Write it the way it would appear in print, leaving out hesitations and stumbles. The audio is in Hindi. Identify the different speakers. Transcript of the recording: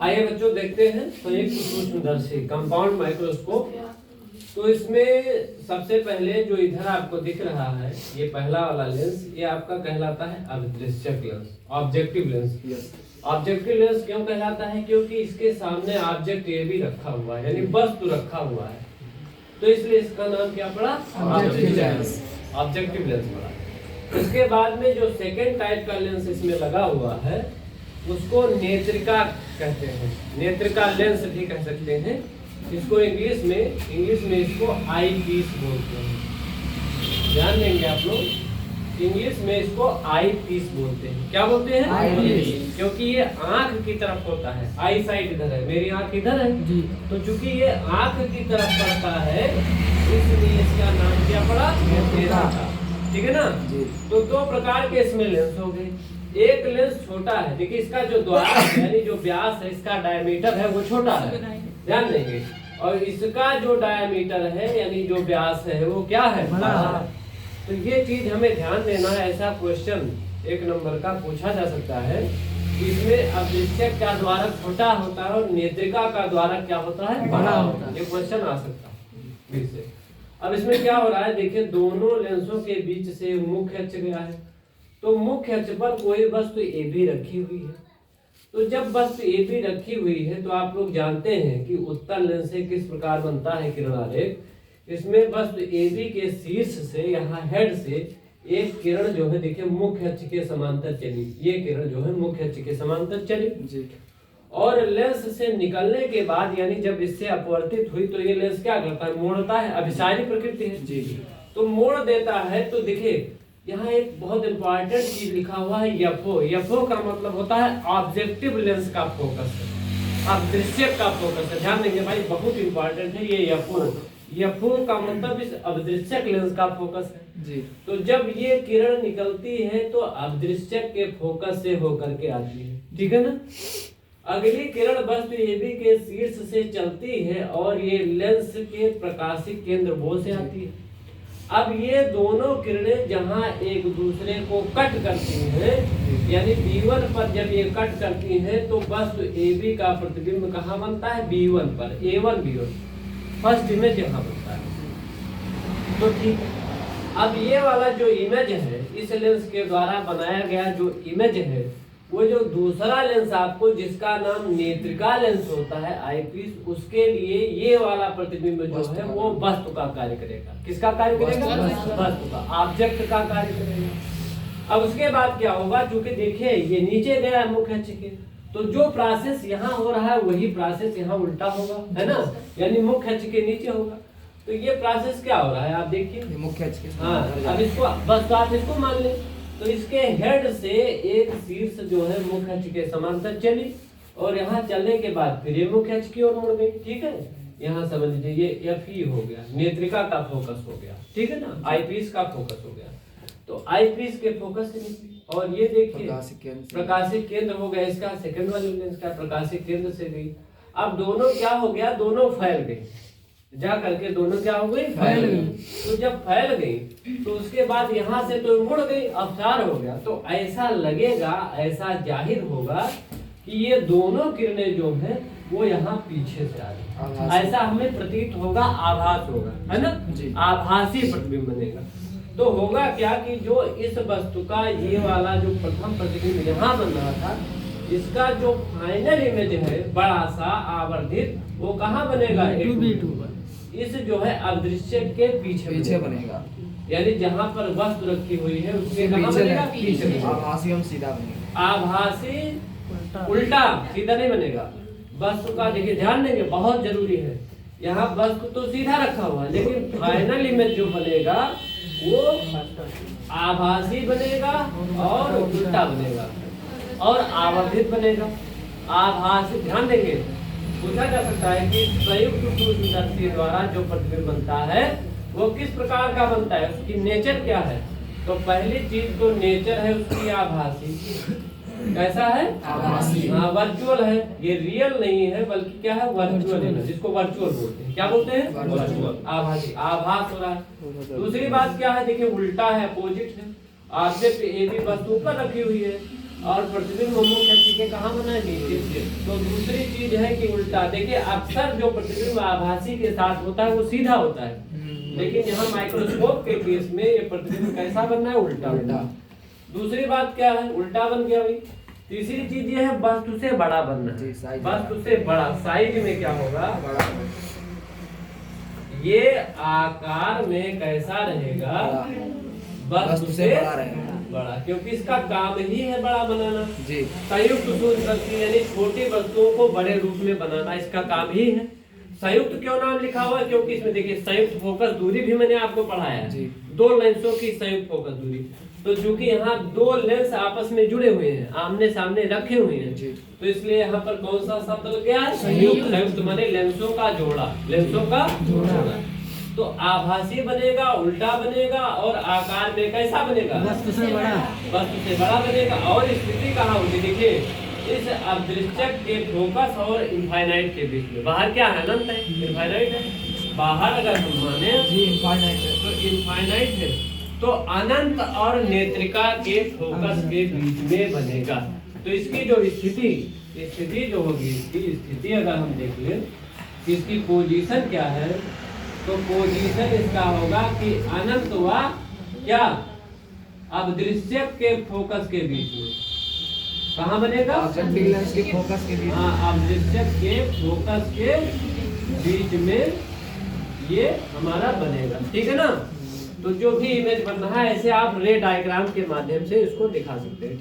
Speaker 1: आइए बच्चों देखते हैं संयुक्त सूक्ष्मदर्शी कंपाउंड माइक्रोस्कोप। तो इसमें सबसे पहले जो इधर आपको दिख रहा है ये पहला वाला लेंस, ये आपका कहलाता है अभिदृश्यक lens, objective lens. Objective lens क्यों कहलाता है? क्योंकि इसके सामने ऑब्जेक्ट ये भी रखा हुआ है, यानी वस्तु रखा हुआ है, तो इसलिए इसका नाम क्या पड़ा? ऑब्जेक्टिव लेंस पड़ा। इसके बाद में जो सेकेंड टाइप का लेंस इसमें लगा हुआ है उसको नेत्रिका कहते हैं, नेत्रिका लेंस भी कह सकते हैं। इसको इंग्लिश में इसको आई पीस बोलते हैं। ध्यान देंगे आप लोग, इंग्लिश में इसको आई पीस बोलते हैं। क्या बोलते हैं? आई पीस। क्योंकि ये आंख की तरफ होता है, आई साइड इधर है, मेरी आंख इधर है जी। तो चूंकि ये आंख की तरफ पड़ता है इसलिए इसका नाम क्या पड़ा? नेत्रिका। ठीक है ना जी। तो दो प्रकार के इसमें लेंस हो गए। एक लेंस छोटा है, देखिए इसका जो द्वार यानी जो व्यास है, इसका डायमीटर है वो छोटा है, ध्यान देंगे। और इसका जो डायमीटर है यानी जो व्यास है वो क्या है? बड़ा है। तो ये चीज हमें ध्यान देना है। ऐसा क्वेश्चन 1 नंबर का पूछा जा सकता है। इसमें अभिदृश्यक का द्वारक छोटा होता है और नेत्रिका का द्वारक क्या होता है? बड़ा होता है। ये क्वेश्चन आ सकता है। अब इसमें क्या हो रहा है, देखिए दोनों लेंसों के बीच से मुख्य अक्ष गया है, तो मुख्य अक्ष पर कोई वस्तु AB रखी हुई है। तो जब वस्तु AB रखी हुई है तो आप लोग जानते हैं कि उत्तल लेंस से किस प्रकार बनता है किरण आरेख। इसमें वस्तु AB के शीर्ष से, यहाँ हेड से एक किरण जो है देखिए मुख्य अक्ष के समांतर चली, ये किरण जो है मुख्य अक्ष के समांतर चली जी। और लेंस से निकलने के बाद यानी जब इससे अपवर्तित हुई तो ये लेंस क्या करता है? मोड़ता है, अभिसारी प्रकृति है जी। तो मोड़ देता है। तो देखिए यहाँ एक बहुत इंपॉर्टेंट चीज लिखा हुआ है एफओ। एफओ का मतलब होता है ऑब्जेक्टिव लेंस का फोकस है, अभिदृश्यक का फोकस है। ध्यान देंगे भाई, बहुत इंपॉर्टेंट है ये एफओ। एफओ का मतलब इस अभिदृश्यक लेंस का फोकस है जी। तो जब ये किरण निकलती है तो अभिदृश्यक के फोकस से होकर के आती है, ठीक है ना। अगली किरण वस्तु AB के शीर्ष से चलती है और ये लेंस के प्रकाशिक केंद्र वो से आती है। अब ये दोनों किरणें जहां एक दूसरे को कट करती हैं, यानी B1 पर जब ये कट करती हैं तो वस्तु AB का प्रतिबिंब कहाँ बनता है? B1 पर, A1 B1 फर्स्ट इमेज यहाँ बनता है। तो ठीक है, अब ये वाला जो इमेज है इस लेंस के द्वारा बनाया गया जो इमेज है वो जो दूसरा लेंस आपको जिसका नाम नेत्रिका लेंस होता है आईपीस, उसके लिए ये वाला प्रतिबिंब जो है वो वस्तु का कार्य करेगा। किसका कार्य करेगा? वस्तु का, ऑब्जेक्ट का कार्य करेगा। अब उसके बाद क्या होगा, क्योंकि देखिए ये नीचे गया मुख्य अक्ष के, तो जो प्रोसेस यहाँ हो रहा है वही प्रोसेस यहाँ उल्टा होगा, है ना, यानी मुख्य अक्ष के नीचे होगा। तो ये प्रोसेस क्या हो रहा है आप देखिए मुख्य अक्ष के। हाँ, अब इसको बस आप इसको मान लें तो इसके हेड से एक शीर्ष जो है मुख्य अक्ष के समांतर चली और यहाँ चलने के बाद फिर ये मुख्य अक्ष की ओर मुड़ गई, ठीक है। यहाँ समझ लीजिए ये FE हो गया, नेत्रिका का फोकस हो गया, ठीक है ना, आईपीस का फोकस हो गया। तो आईपीस के फोकस से निकली और ये देखिए प्रकाशिक केंद्र हो गया इसका, सेकंड वाले लेंस का प्रकाशिक केंद्र से गई। अब दोनों क्या हो गया, दोनों फैल गई, जा करके दोनों क्या हो गई? फैल गई। तो जब फैल गई तो उसके बाद यहाँ से तो मुड़ गई, अपसार हो गया। तो ऐसा लगेगा, ऐसा जाहिर होगा कि ये दोनों किरणें जो है वो यहाँ पीछे से आ रही, ऐसा हमें प्रतीत होगा, आभास होगा, है ना जी। आभासी प्रतिबिंब बनेगा। तो होगा क्या कि जो इस वस्तु का ये वाला जो प्रथम प्रतिबिंब यहाँ बन रहा था, इसका जो फाइनल इमेज है बड़ा सा आवर्धित, वो कहाँ बनेगा? इस जो है अदृश्य के पीछे बनेगा, यानी जहाँ पर वस्तु रखी हुई है उसके कहाँ बनेगा? पीछे।
Speaker 2: आभासी हम सीधा बनेगा,
Speaker 1: आभासी उल्टा, सीधा नहीं बनेगा। वस्तु का देखिए ध्यान देंगे, बहुत जरूरी है। यहाँ वस्तु तो सीधा रखा हुआ है लेकिन फाइनल इमेज जो बनेगा वो आभासी बनेगा और उल्टा बनेगा और आवर्धित बनेगा। आभासी, ध्यान देंगे, पूछा जा सकता है कि संयुक्त सूक्ष्मदर्शी द्वारा जो प्रतिबिंब बनता है वो किस प्रकार का बनता है, उसकी नेचर क्या है। तो पहली चीज तो नेचर है उसकी आभासी। कैसा है? आभासी। हाँ, वर्चुअल है, ये रियल नहीं है बल्कि क्या है? वर्चुअल है, जिसको वर्चुअल बोलते हैं। क्या बोलते हैं? वर्चुअल, आभासी, आभास हो रहा है। दूसरी बात क्या है, देखिए उल्टा है, अपोजिट है। ऑब्जेक्ट AB वस्तु पर रखी हुई है और प्रतिबिंब मुख्य चीजें कहाँ बनाएंगे, इससे। तो दूसरी चीज है कि उल्टा, देखिए अक्सर जो प्रतिबिंब आभासी के साथ होता है वो सीधा होता है, लेकिन यहाँ माइक्रोस्कोप के केस में ये प्रतिबिंब कैसा बनना है, उल्टा उल्टा। दूसरी बात क्या है, उल्टा बन गया भाई। तीसरी चीज ये है वस्तु से बड़ा बनना है, वस्तु से बड़ा। साइज में क्या होगा, ये आकार में कैसा रहेगा, वस्तु से बड़ा, क्योंकि इसका काम ही है बड़ा बनाना जी। संयुक्त सूक्ष्म यानी छोटी वस्तुओं को बड़े रूप में बनाना इसका काम ही है। संयुक्त क्यों नाम लिखा हुआ है, क्योंकि इसमें देखिए संयुक्त फोकस दूरी भी मैंने आपको पढ़ाया है, दो लेंसों की संयुक्त फोकस दूरी। तो चूंकि यहाँ दो लेंस आपस में जुड़े हुए हैं, आमने सामने रखे हुए हैं, तो इसलिए यहाँ पर कौन सा शब्द लग गया है, संयुक्त। संयुक्त माने लेंसों का जोड़ा, लेंसों का जोड़ा। तो आभासी बनेगा, उल्टा बनेगा, और आकार में कैसा बनेगा, वस्तु से बड़ा, वस्तु से बड़ा बनेगा। और स्थिति कहाँ होगी, देखिए इस अदृश्यक के फोकस और इनफाइनाइट के बीच में। बाहर क्या है, अनंत है, इनफाइनाइट है। बाहर अगर हम माने इनफाइनाइट है तो इनफाइनाइट है, तो अनंत और नेत्रिका के फोकस के बीच में बनेगा। तो इसकी जो स्थिति जो होगी, इसकी स्थिति अगर हम देख लें, इसकी पोजीशन क्या है, तो पोजीशन इसका होगा कि अनंत व क्या अदृश्यक के फोकस के बीच में। कहाँ बनेगा,
Speaker 2: लेंस के फोकस के बीच।
Speaker 1: हाँ, अदृश्यक के फोकस के बीच में ये हमारा बनेगा, ठीक है ना। तो जो भी इमेज बनना है ऐसे आप रे डायग्राम के माध्यम से इसको दिखा सकते हैं।